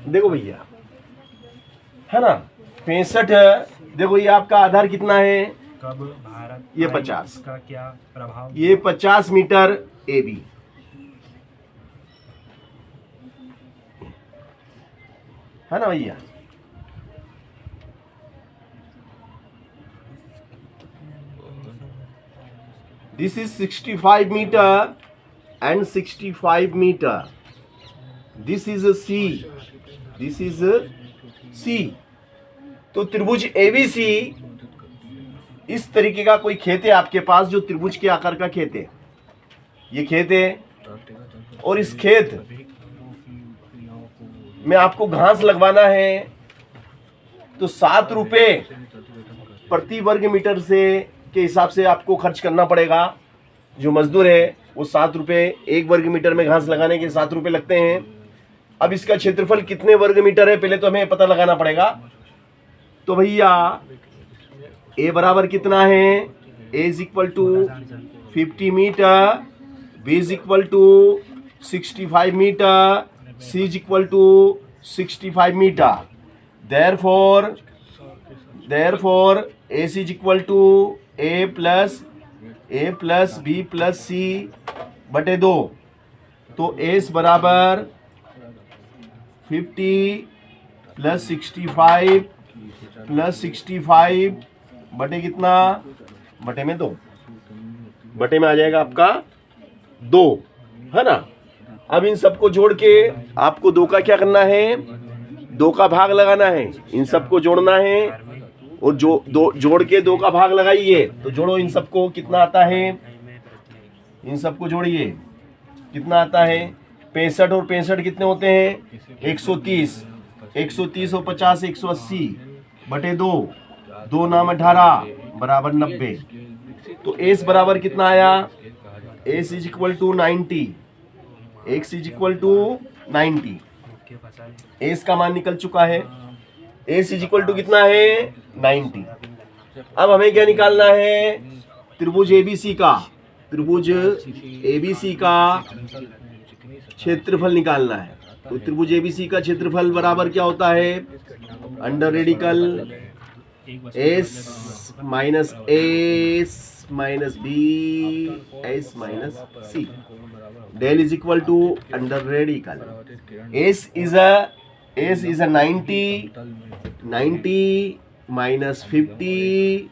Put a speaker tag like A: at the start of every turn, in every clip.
A: देखो भैया, है ना, 65। देखो ये आपका आधार कितना है,
B: कब भारत
A: ये
B: आई,
A: 50,
B: इसका क्या प्रभाव?
A: ये 50 मीटर ए बी, है ना भैया। This is 65 metre and 65 metre. This is C, this is C. तो त्रिभुज एबीसी, इस तरीके का कोई खेत है आपके पास जो त्रिभुज के आकार का खेत है, ये खेत है, और इस खेत में आपको घास लगवाना है, तो 7 रुपए प्रति वर्ग मीटर से के हिसाब से आपको खर्च करना पड़ेगा। जो मजदूर है वो 7 रुपए, 1 वर्ग मीटर में घास लगाने के 7 रुपए लगते हैं। अब इसका क्षेत्रफल कितने वर्ग मीटर है पहले तो हमें पता लगाना पड़ेगा। तो भैया ए बराबर कितना है, a is equal to 50 metre, b is equal to 65 metre, c is equal to 65 metre. therefore AC is equal to A plus B plus C बटे 2। तो एस बराबर 50 प्लस 65 प्लस 65 बटे कितना, बटे में 2, बटे में आ जाएगा आपका 2, है ना। अब इन सबको जोड़ के आपको 2 का क्या करना है, 2 का भाग लगाना है, इन सबको जोड़ना है, और जोड़ के 2 का भाग लगाइए। तो जोड़ो इन सबको, कितना आता है, इन सबको जोड़िए, कितना आता है, 65 और 65 कितने होते हैं, 130, 130 और 50 180 बटे 2, 2 नाम 18 बराबर 90। तो एस बराबर कितना आया, S is equal to 90, X is equal to 90। S का मान निकल चुका है, एस इज इक्वल टू कितना है, 90। अब हमें क्या निकालना है, त्रिभुज एबीसी का, त्रिभुज एबीसी का क्षेत्रफल निकालना है। तो त्रिभुज एबीसी का क्षेत्रफल बराबर क्या होता है, under radical S minus B S minus C, del is equal to under radical S is uh 90 minus 50,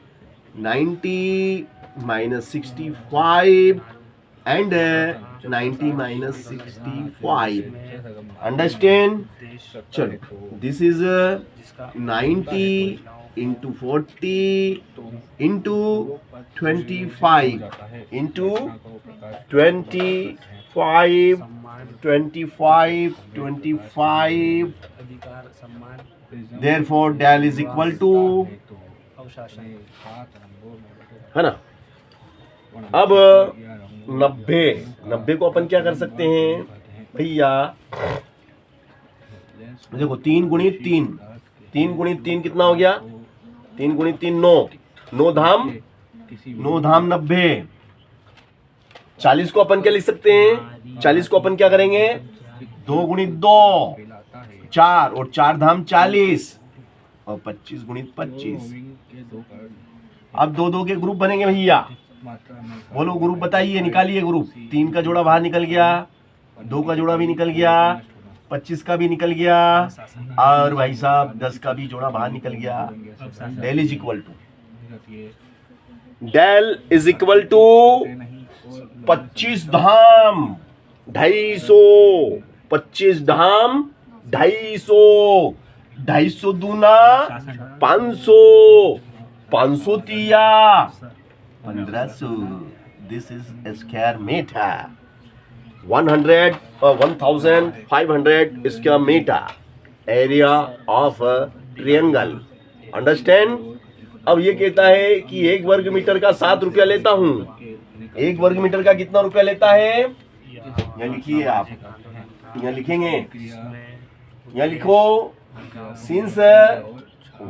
A: 90 minus 65 and 90 minus 65. Understand? चलो, this is 90 into 40 into 25 into 25. Therefore del is equal to, है ना। अब 90 को अपन क्या कर सकते हैं भैया, देखो 3 गुणित 3 कितना हो गया, 3 गुणित 3 9, 9 धाम 90। 40 को अपन क्या लिख सकते हैं, 40 को अपन क्या करेंगे, 2 गुणित 2 4, और 4 धाम 40, और 25 गुणित 25। अब 2 के ग्रुप बनेंगे भैया, बोलो ग्रुप बताइए, निकालिए ग्रुप। 3 का जोड़ा बाहर निकल गया, 2 का जोड़ा भी निकल गया, 25 का भी निकल गया, और भाई साहब 10 का भी जोड़ा बाहर निकल गया। डेल इज इक्वल टू 25 धाम 250, 25 धाम 250, 250 दूना 500, 500 तिया 1500। This is square metre, 1500 square metre area of triangle. Understand. अब ये कहता है कि 1 वर्ग मीटर का 7 रुपया लेता हूं। 1 वर्ग मीटर का कितना रुपया लेता है, यहाँ लिखिए आप, यहाँ लिखेंगे, यहाँ लिखो, सिंस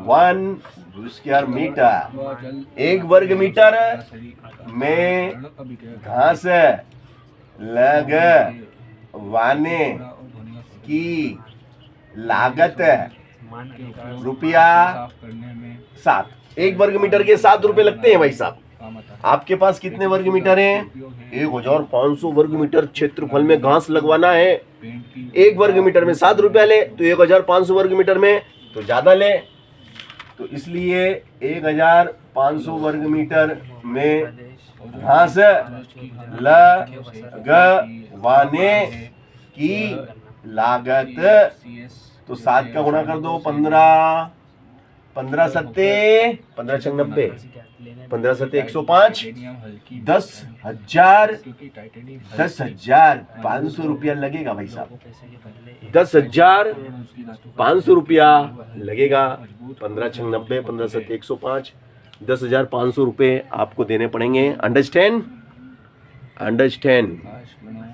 A: 1 स्क्वायर मीटर, 1 वर्ग मीटर में घास लगवाने की लागत
B: मान अधिकार
A: रुपया
C: साफ करने में
A: 7, 1 वर्ग मीटर के 7 रुपए लगते हैं भाई साहब।
C: काम आता है।
A: आपके पास कितने वर्ग मीटर हैं? 1500 वर्ग मीटर क्षेत्रफल में घास लगवाना है।
C: पेंट की
A: 1 वर्ग मीटर में 7 रुपया ले तो 1500 वर्ग मीटर में तो ज्यादा ले, तो इसलिए 1500 वर्ग मीटर में घास लगवाने की लागत, तो 7 का गुणा कर दो 15, 15 सत्ते 15 छंग 90, 15 सत्ते 105,
C: टाइटेनियम हल्की
A: 10,000
C: क्योंकि टाइटेनियम
A: 10,500 रुपया लगेगा भाई साहब। 10,500 रुपया लगेगा। 15 छंग 90, 15 सत्ते 105, 10,500 रुपये आपको देने पड़ेंगे। अंडरस्टैंड?